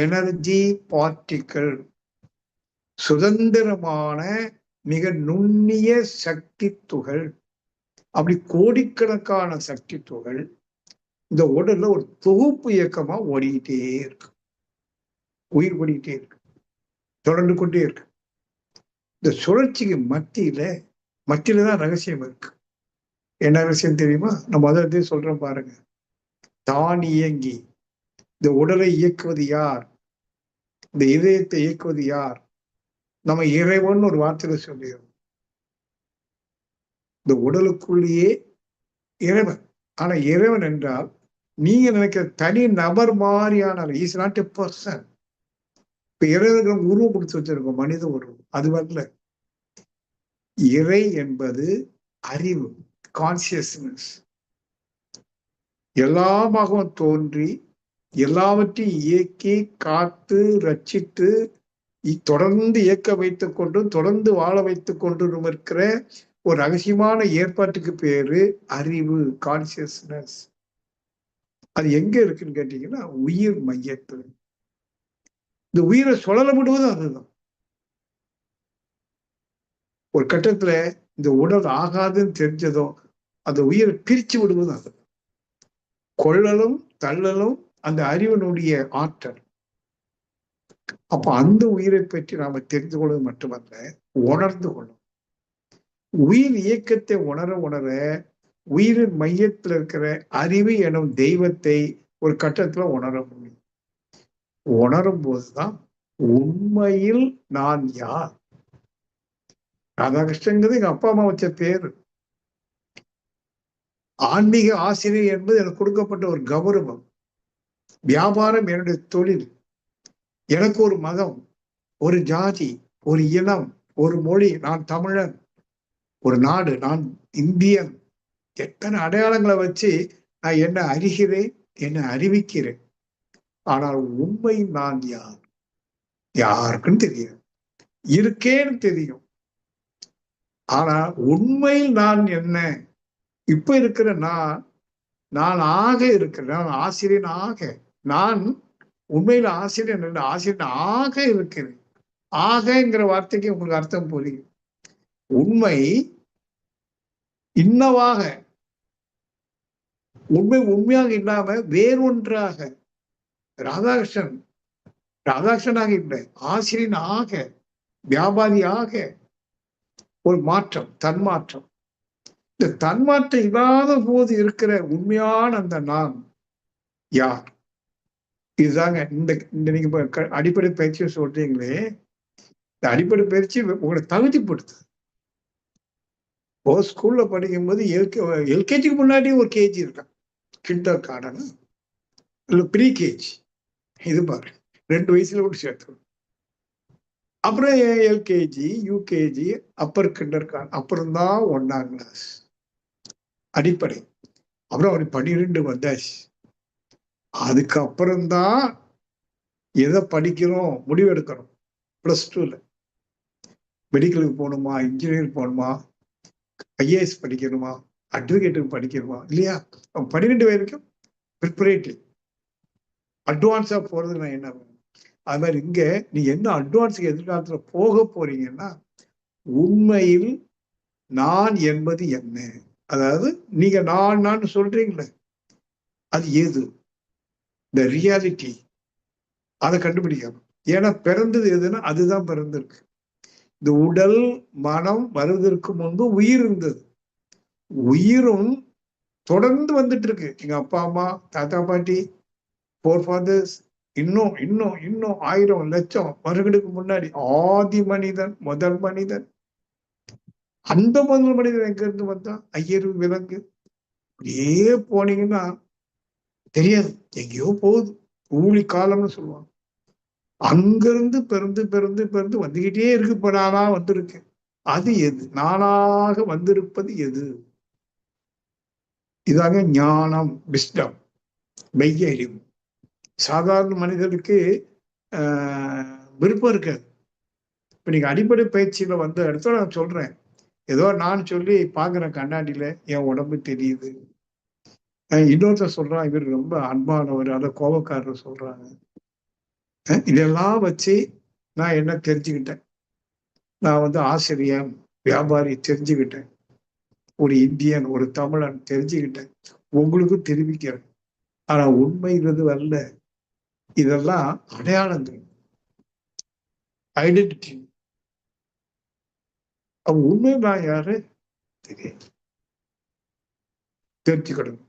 A: எனர்ஜி பார்ட்டிகள், சுதந்திரமான மிக நுண்ணிய சக்தி துகள். அப்படி கோடிக்கணக்கான சக்தி துகள் இந்த உடல்ல ஒரு தொகுப்பு இயக்கமா ஓடிக்கிட்டே இருக்கு. உயிர் ஓடிக்கிட்டே இருக்கு, தொடர்ந்து கொண்டே இருக்கு. இந்த சுழற்சிக்கு மத்தியில தான் ரகசியம் இருக்கு. என்ன ரகசியம் தெரியுமா? நம்ம அதை சொல்றோம் பாருங்க. தான் இயங்கி இந்த உடலை இயக்குவது யார்? இந்த இதயத்தை இயக்குவது யார்? நம்ம இறைவன் ஒரு வார்த்தையில சொல்லிடுறோம். இந்த உடலுக்குள்ளேயே இறைவன். ஆனா இறைவன் என்றால் நீங்க நினைக்கிற தனி நபர் மாதிரியான இஸ் நாட் எ பர்சன். இப்ப இறைவன் உருவம் கொடுத்து வச்சிருக்கோம், மனித உருவம். அது வரல. இறை என்பது அறிவு, கான்சியஸ்னஸ். எல்லாமாகவும் தோன்றி எல்லாவற்றையும் இயக்கி காத்து ரட்சித்து தொடர்ந்து இயக்க வைத்துக் கொண்டும் தொடர்ந்து வாழ வைத்துக் கொண்டும் இருக்கிற ஒரு ரகசியமான ஏற்பாட்டுக்கு பேரு அறிவு, கான்சியஸ்னஸ். அது எங்க இருக்குன்னு கேட்டீங்கன்னா உயிர் மையத்தில். இந்த உயிரை சுழல விடுவது அதுதான். ஒரு கட்டத்துல இந்த உடல் ஆகாதுன்னு தெரிஞ்சதும் அந்த உயிரை பிரிச்சு விடுவது அது. கொள்ளலும் தள்ளலும் அந்த அறிவினுடைய ஆற்றல். அப்ப அந்த உயிரை பற்றி நாம தெரிந்து கொள்வது மட்டுமல்ல, உணர்ந்து கொள்ளும். உயிர் இயக்கத்தை உணர உணர உயிரின் மையத்தில் இருக்கிற அறிவு எனும் தெய்வத்தை ஒரு கட்டத்துல உணர முடியும். உணரும் போதுதான் உண்மையில் நான் யார். ராதாகிருஷ்ணங்கிறது எங்க அப்பா அம்மா வச்ச பேரு. ஆன்மீக ஆசிரியர் என்பது எனக்கு கொடுக்கப்பட்ட ஒரு கௌரவம். வியாபாரம் என்னுடைய தொழில். எனக்கு ஒரு மதம், ஒரு ஜாதி, ஒரு இனம், ஒரு மொழி, நான் தமிழன், ஒரு நாடு, நான் இந்தியன். எத்தனை அடையாளங்களை வச்சு நான் என்ன அறிகிறேன், என்ன அறிவிக்கிறேன். ஆனால் உண்மை நான் யார்? யாருக்குன்னு தெரியாது. இருக்கேன்னு தெரியும். ஆனா உண்மையில் நான் என்ன? இப்ப இருக்கிற நான் ஆக இருக்கிறேன். நான் ஆசிரியன் ஆக. நான் உண்மையில ஆசிரியர் என்ன? ஆசிரியர் ஆக இருக்குது. ஆகங்கிற வார்த்தைக்கு உங்களுக்கு அர்த்தம் புரியும். உண்மை இன்னவாக, உண்மை உண்மையாக இல்லாம வேறொன்றாக. ராதாகிருஷ்ணன் ராதாகிருஷ்ணனாக இல்லை, ஆசிரியன் ஆக, வியாபாரி ஆக ஒரு மாற்றம், தன்மாற்றம். இந்த தன்மாற்றம் இல்லாத போது இருக்கிற உண்மையான அந்த நான் யார்? இதுதாங்க இந்த நீங்க அடிப்படை பயிற்சியை சொல்றீங்களே, இந்த அடிப்படை பயிற்சி உங்களை தகுதிப்படுத்து. ஸ்கூல்ல படிக்கும்போது எல்கேஜிக்கு முன்னாடி ஒரு கேஜி இருக்கான், கிண்டர் கார்டன் இல்ல ப்ரீ கேஜி. இது பாரு 2 வயசுல கூட சேர்த்து. அப்புறம் LKG, UKG, upper kindergarten, அப்புறம் தான் 1ஆம் கிளாஸ் அடிப்படை. அப்புறம் அவர் 12 வந்தாச்சு. அதுக்கப்புறம்தான் எதை படிக்கிறோம் முடிவெடுக்கிறோம். +2ல மெடிக்கலுக்கு போகணுமா, இன்ஜினியரிங் போகணுமா, ஐஏஎஸ் படிக்கணுமா, அட்வொகேட்டுக்கு படிக்கணுமா, இல்லையா? 12 வரைக்கும் ப்ரிப்பரேட்டரி. அட்வான்ஸா போறது நான் என்ன? அது மாதிரி இங்க நீ என்ன அட்வான்ஸுக்கு எதிர்காலத்துல போக போறீங்கன்னா, உண்மையில் நான் என்பது என்ன? அதாவது நீங்க நான் சொல்றீங்களே, அது எது? இந்த ரியாலிட்டி அதை கண்டுபிடிக்கணும். ஏன்னா பிறந்தது எதுன்னா அதுதான் பிறந்திருக்கு. இந்த உடல் மனம் வருவதற்கு முன்பு உயிர் இருந்தது. உயிரும் தொடர்ந்து வந்துட்டு இருக்கு. எங்க அப்பா அம்மா, தாத்தா பாட்டி, ஃபோர் ஃபாதர்ஸ், இன்னும் இன்னும் இன்னும் 1000 லட்சம் வருடங்களுக்கு முன்னாடி ஆதி மனிதன், முதல் மனிதன். அந்த முதல் மனிதன் எங்க இருந்து வந்தான்? ஐயரு விலங்கு. அப்படியே போனீங்கன்னா தெரியாது, எங்கேயோ போகுது. ஊழி காலம்னு சொல்லுவாங்க. அங்கிருந்து பிறந்து பிறந்து பிறந்து வந்துகிட்டே இருக்கு. இப்ப நானா வந்திருக்கேன். அது எது? நானாக வந்திருப்பது எது? இதாங்க ஞானம், விஸ்டம், மெய்ய அறிவு. சாதாரண மனிதனுக்கு விருப்பம் இருக்காது. இப்ப நீங்க அடிப்படை பயிற்சியில வந்த இடத்துல நான் சொல்றேன், ஏதோ நான் சொல்லி பாக்குறேன் கண்ணாடியில என் உடம்பு தெரியுது. இன்னொருத்தர் சொல்றான் இவர் ரொம்ப அன்பானவர், அதை கோபக்காரர் சொல்றாங்க. இதெல்லாம் வச்சு நான் என்ன தெரிஞ்சுக்கிட்டேன்? நான் ஆசிரியன், வியாபாரி தெரிஞ்சுக்கிட்டேன். ஒரு இந்தியன், ஒரு தமிழன் தெரிஞ்சுக்கிட்டேன். உங்களுக்கும் தெரிவிக்கிறேன். ஆனா உண்மைங்கிறது அல்ல. இதெல்லாம் அடையாளங்கள், ஐடென்டிட்டி. அவன் உண்மை நான் யாரு தெரியும், தெரிஞ்சுக்கணும்.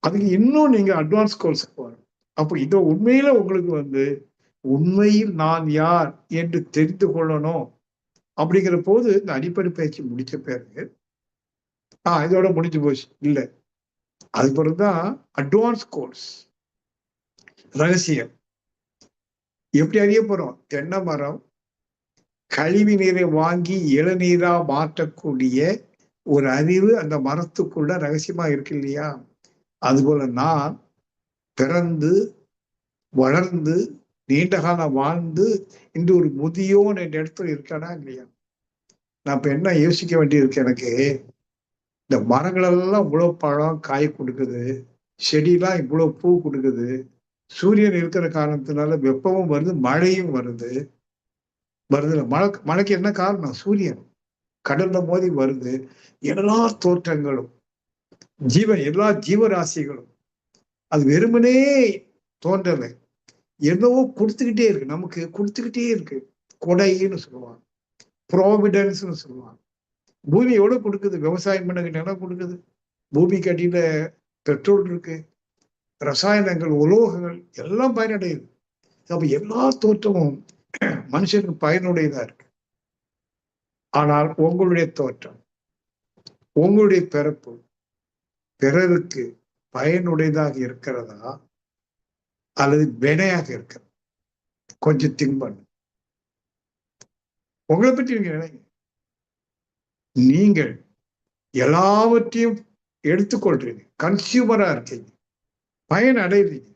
A: அதுக்கு இன்னும் நீங்க அட்வான்ஸ் கோர்ஸ் போகணும். அப்போ இதை உண்மையில உங்களுக்கு உண்மையில் நான் யார் என்று தெரிந்து கொள்ளணும். அப்படிங்கிற போது இந்த அடிப்படை பயிற்சி முடிச்ச பிறகு இதோட முடிஞ்சு போச்சு இல்ல, அது பிறகுதான் அட்வான்ஸ் கோர்ஸ். ரகசியம் எப்படி அறிய போறோம்? தென்னை மரம் கழிவு நீரை வாங்கி இளநீரா மாற்றக்கூடிய ஒரு அறிவு அந்த மரத்துக்குள்ள ரகசியமா இருக்கு இல்லையா? அதுபோல நான் பிறந்து வளர்ந்து நீண்ட காலம் வாழ்ந்து இன்று ஒரு முதியோன் என்ற இடத்துல இருக்கானா இல்லையா? நான் இப்ப என்ன யோசிக்க வேண்டியிருக்கு எனக்கு? இந்த மரங்கள் எல்லாம் இவ்வளவு பழம் காய் கொடுக்குது, செடியெல்லாம் இவ்வளவு பூ கொடுக்குது, சூரியன் இருக்கிற காரணத்தினால வெப்பமும் வருது, மழையும் வருது. மழைக்கு என்ன காரணம்? சூரியன் கடல்ல மோதி வருது. எல்லா தோற்றங்களும் எல்லா ஜீவராசிகளும் அது வெறுமனே தோன்றலை, என்னவோ கொடுத்துக்கிட்டே இருக்கு, நமக்கு கொடுத்துக்கிட்டே இருக்கு. கொடைன்னு சொல்லுவாங்க, ப்ராவிடன்ஸ்னு சொல்லுவாங்க. பூமி எவ்வளவு கொடுக்குது? விவசாயம் பண்ண இடம் கொடுக்குது. பூமிக்கு அடியில பெட்ரோல் இருக்கு, ரசாயனங்கள், உலோகங்கள் எல்லாம் பயனடையுது. அப்ப எல்லா தோற்றமும் மனுஷனுக்கு பயனுடையதா இருக்கு. ஆனால் உங்களுடைய தோற்றம், உங்களுடைய பிறப்பு பிறருக்கு பயனுடையதாக இருக்கிறதா அல்லது வினையாக இருக்கிறது? கொஞ்சம் திங்க் பண்ணு. உங்களை பற்றி நீங்க நினைங்க. நீங்கள் எல்லாவற்றையும் எடுத்துக்கொள்றீங்க, கன்சியூமரா இருக்கீங்க, பயன் அடைறீங்க.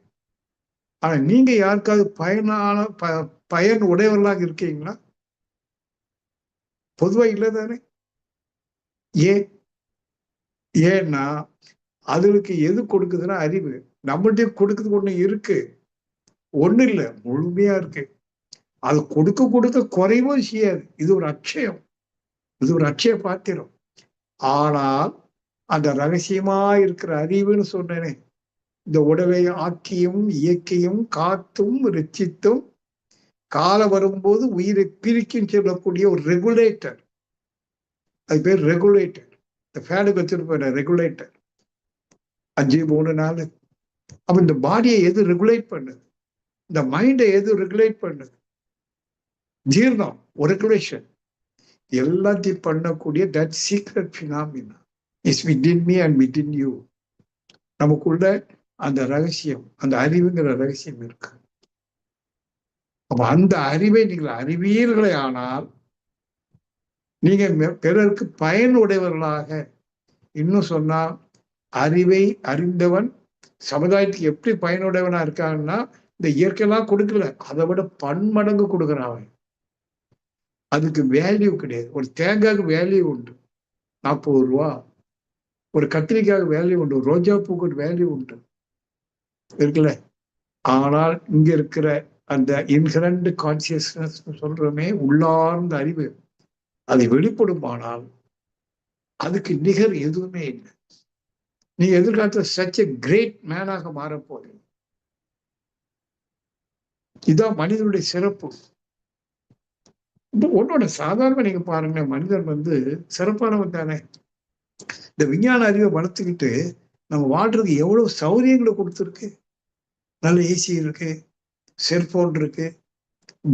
A: ஆனா நீங்க யாருக்காவது பயன் உடையவர்களாக இருக்கீங்களா? பொதுவா இல்லதானே? ஏன்னா அதுக்கு எது கொடுக்குதுன்னா அறிவு. நம்மள்கிட்ட கொடுக்குறது ஒண்ணு இருக்கு, ஒண்ணு இல்லை, முழுமையா இருக்கு. அது கொடுக்க கொடுக்க குறைவும் செய்யாது. இது ஒரு அட்சயம், இது ஒரு அட்சய பாத்திரம். ஆனால் அந்த ரகசியமா இருக்கிற அறிவுன்னு சொன்னேனே, இந்த உடலை ஆக்கியும் இயக்கியும் காத்தும் ரட்சித்தும் காலம் வரும்போது உயிரை பிரிக்கும் சொல்லக்கூடிய ஒரு ரெகுலேட்டர். அது பேர் ரெகுலேட்டர். இந்த ஃபேனுக்கு வச்சிருப்ப ரெகுலேட்டர் 5, 3, 4. அப்ப இந்த பாடியை எது ரெகுலேட் பண்ணுது? இந்த மைண்டை எது ரெகுலேட் பண்ணுது? ஜீர்ணம், ஒரு ரெகுலேஷன். எல்லாத்தையும் பண்ணக்கூடிய that secret phenomena is within me and within you. நமக்குள்ள அந்த ரகசியம், அந்த அறிவுங்கிற ரகசியம் இருக்கு. அப்ப அந்த அறிவை நீங்கள் அறிவீர்களே ஆனால் நீங்க பிறருக்கு பயனுடையவர்களாக, இன்னும் சொன்னா அறிவை அறிந்தவன் சமுதாயத்துக்கு எப்படி பயனுடையவனா இருக்காங்கன்னா, இந்த இயற்கையெல்லாம் கொடுக்கல, அதை விட பன்மடங்கு கொடுக்குறான் அவன். அதுக்கு வேல்யூ கிடையாது. ஒரு தேங்காய்க்கு வேல்யூ உண்டு, 40 ரூபா. ஒரு கத்திரிக்காய்க்கு வேல்யூ உண்டு, ரோஜா பூக்கு வேல்யூ உண்டு, இருக்குல்ல. ஆனால் இங்க இருக்கிற அந்த இன்ஹரண்ட் கான்சியஸ்னஸ் சொல்றோமே, உள்ளார்ந்த அறிவு, அதை வெளிப்படுமானால் அதுக்கு நிகர் எதுவுமே இல்லை. நீங்க எதிர்காலத்தில் சச் எ கிரேட் மேனாக மாறப்போகுது. இதுதான் மனிதனுடைய சிறப்பு. ஒன்னோட சாதாரண நீங்க பாருங்க, மனிதன் சிறப்பானவன் தானே. இந்த விஞ்ஞான அறிவை வளர்த்துக்கிட்டு நம்ம வாழ்றதுக்கு எவ்வளவு சௌகரியங்களை கொடுத்துருக்கு. நல்ல ஏசி இருக்கு, செல்போன் இருக்கு,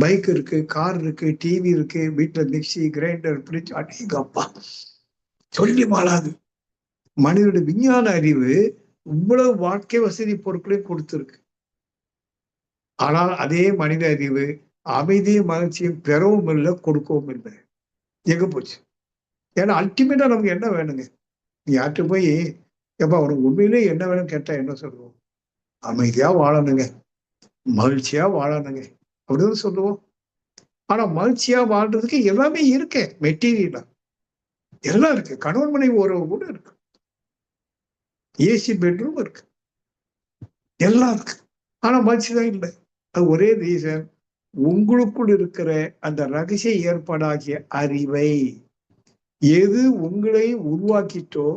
A: பைக் இருக்கு, கார் இருக்கு, டிவி இருக்கு, வீட்டுல மிக்சி, கிரைண்டர், ஃப்ரிட்ஜ், அடேங்கப்பா சொல்லி மாளாது. மனிதனுடைய விஞ்ஞான அறிவு இவ்வளவு வாழ்க்கை வசதி பொருட்களையும் கொடுத்துருக்கு. ஆனால் அதே மனித அறிவு அமைதியும் மகிழ்ச்சியும் பெறவும் இல்லை, கொடுக்கவும் இல்லை. எங்க போச்சு? ஏன்னா அல்டிமேட்டா நமக்கு என்ன வேணுங்க? நீ யார்கிட்ட போய் எப்ப உனக்கு உண்மையிலே என்ன வேணும்னு கேட்டா என்ன சொல்லுவோம்? அமைதியா வாழணுங்க, மகிழ்ச்சியா வாழணுங்க அப்படின்னு சொல்லுவோம். ஆனா மகிழ்ச்சியா வாழ்றதுக்கு எல்லாமே இருக்கு, மெட்டீரியலா எல்லாம் இருக்கு. கணவன் மனைவி உறவு கூட இருக்கு, ஏசி பெட்ரூம் இருக்கு, எல்லாம் இருக்கு. ஆனா மகிழ்ச்சி தான் இல்லை. அது ஒரே ரீசன், உங்களுக்குள் இருக்கிற அந்த ரகசிய ஏற்பாடாகிய அறிவை எது உங்களை உருவாக்கிட்டோ,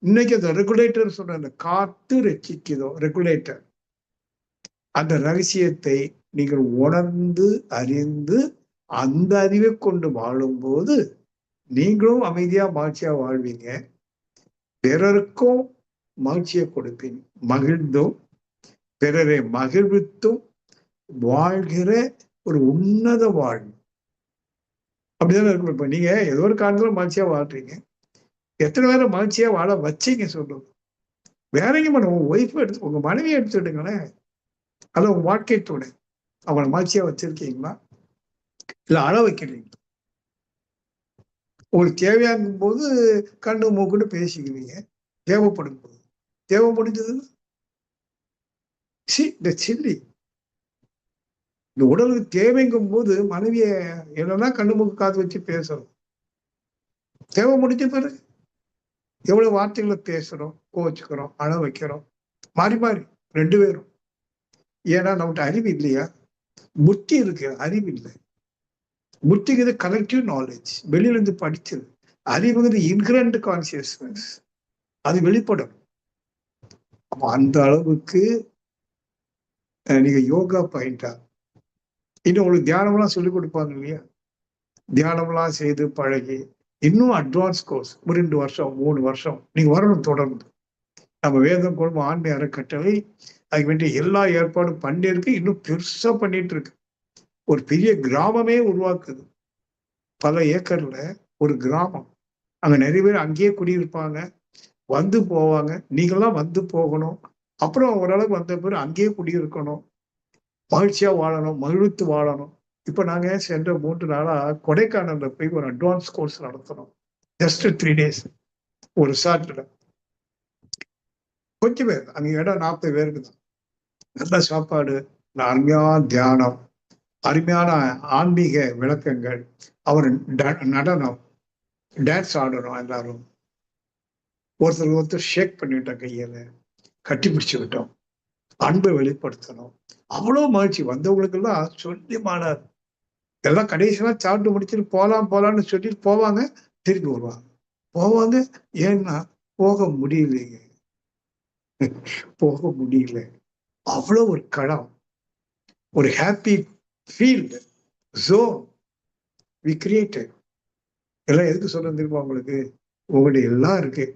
A: இன்னைக்கு அந்த ரெகுலேட்டர் சொன்ன அந்த காத்து ரட்சிக்குதோ ரெகுலேட்டர், அந்த ரகசியத்தை நீங்கள் உணர்ந்து அறிந்து அந்த அறிவை கொண்டு வாழும்போது நீங்களும் அமைதியா மகிழ்ச்சியா வாழ்வீங்க, பிறருக்கும் மகிழ்ச்சியை கொடுப்பீங்க. மகிழ்ந்தும் பிறரை மகிழ்வித்தும் வாழ்கிற ஒரு உன்னத வாழ்வு அப்படிதான் இருக்கும். இப்ப நீங்க ஏதோ ஒரு காலத்துல மகிழ்ச்சியா வாழ்றீங்க, எத்தனை பேரை மகிழ்ச்சியா வாழ வச்சீங்க சொல்லுங்க. வேற எங்க பண்ண, உங்க ஒய்ஃப் எடுத்து, உங்க மனைவியை எடுத்துடுங்களேன், அல்ல உங்க வாழ்க்கை துணை, அவங்களை மகிழ்ச்சியா வச்சிருக்கீங்களா? இல்ல அழ வைக்கிறீங்க? உங்களுக்கு தேவையாகும் போது கண்ணு மூக்குன்னு பேசிக்குவீங்க, தேவைப்படும் போது தேவை முடிஞ்சதுன்னு இந்த சில்லி இந்த உடலுக்கு தேவைங்கும் போது மனைவிய என்னன்னா கண்ணு மூக்கு காது வச்சு பேசணும். தேவை முடிஞ்ச பிறகு எவ்வளவு வார்த்தைகளை பேசுறோம், கோச்சுக்கிறோம், அழ வைக்கிறோம், மாறி மாறி 2 பேரும். ஏன்னா நம்மகிட்ட அறிவு இல்லையா? புத்தி இருக்கு, அறிவு இல்லை. புத்திங்கிறது கலெக்டிவ் நாலேஜ், வெளியில இருந்து படிச்சது. அறிவுங்கிறது இன்ஹரண்ட் கான்சியஸ்னஸ், அது வெளிப்படும். அப்ப அந்த அளவுக்கு நீங்க யோகா பயின்றா, இன்னும் உங்களுக்கு தியானம்லாம் சொல்லிக் கொடுப்பாங்க இல்லையா? தியானம்லாம் செய்து பழகி இன்னும் அட்வான்ஸ் கோர்ஸ் ஒரு 2 வருஷம் 3 வருஷம் நீங்க வரணும் தொடர்ந்து. நம்ம வேதம் குழுமம் ஆன்மீக அறக்கட்டளை அதுக்கு வேண்டிய எல்லா ஏற்பாடும் பண்ணிருக்கு, இன்னும் பெருசா பண்ணிட்டு இருக்கு. ஒரு பெரிய கிராமமே உருவாக்குது, பல ஏக்கர்ல ஒரு கிராமம். அங்க நிறைய பேர் அங்கேயே குடியிருப்பாங்க, வந்து போவாங்க. நீங்களாம் வந்து போகணும், அப்புறம் ஓரளவுக்கு வந்த பிறகு அங்கேயே குடியிருக்கணும், மகிழ்ச்சியா வாழணும், மகிழ்வித்து வாழணும். இப்ப நாங்க சென்ற 3 நாளா கொடைக்கானல்ல போய் ஒரு அட்வான்ஸ் கோர்ஸ் நடத்தணும். ஜஸ்ட் 3 days ஒரு ரிசார்ட்ல. கொஞ்சம் பேர், அங்க இடம் 40 பேருக்கு தான். நல்ல சாப்பாடு, அருமையான தியானம், அருமையான ஆன்மீக விளக்கங்கள், அவர் நடனம், டான்ஸ் ஆடணும். எல்லாரும் ஒருத்தர் ஷேக் பண்ணிவிட்டோம், கையில கட்டி பிடிச்சுக்கிட்டோம், அன்பை வெளிப்படுத்தணும், அவ்வளவு மகிழ்ச்சி. வந்தவங்களுக்கு எல்லாம் சொல்லி மாணவர் எல்லாம் கடைசியெல்லாம் சாப்பிட்டு முடிச்சுட்டு போலாம்னு சொல்லிட்டு போவாங்க, திருப்பி வருவாங்க. போவாங்க. ஏன்னா போக முடியலைங்க. போக முடியல. அவ்வளவு ஒரு களம், ஒரு happy field zone we created. எல்லாம் எதுக்கு சொல்றது தெரியுமா உங்களுக்கு? உங்களுடைய எல்லாம் இருக்கு.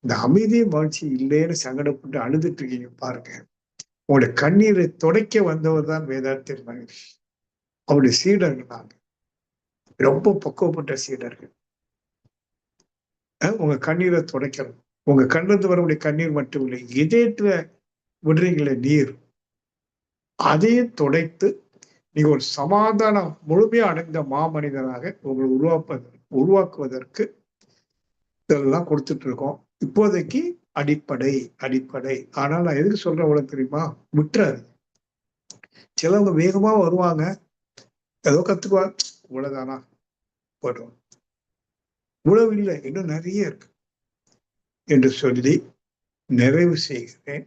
A: இந்த அமைதி மகிழ்ச்சி இல்லைன்னு சங்கடப்பட்டு அழுதுட்டு இருக்கீங்க பாருங்க. உங்களுடைய கண்ணீரை துடைக்க வந்தவர் தான் வேதாத்திரி மகரிஷி. அவருடைய சீடர்கள் நாங்க. ரொம்ப பக்குவப்பட்ட சீடர்கள். உங்க கண்ணீரை துடைக்கணும். உங்க கண்ணிலிருந்து வரக்கூடிய கண்ணீர் மட்டும் இல்லை, இதயத்துல விடுறீங்களே நீர், அதையும் துடைத்து நீங்க ஒரு சமாதானம் முழுமையா அடைந்த மாமனிதனாக உங்களை உருவாக்குவதற்கு இதெல்லாம் கொடுத்துட்டு இருக்கோம். இப்போதைக்கு அடிப்படை. ஆனால் நான் எதுக்கு சொல்றேன் அவ்வளவு தெரியுமா? விட்டுறாரு. சிலவங்க வேகமா வருவாங்க, ஏதோ கத்துக்குவாங்க, இவ்வளவுதானா போயிடுவாங்க. இவ்வளவு இல்லை, இன்னும் நிறைய இருக்கு என்று சொல்லி நிறைவு செய்கிறேன்.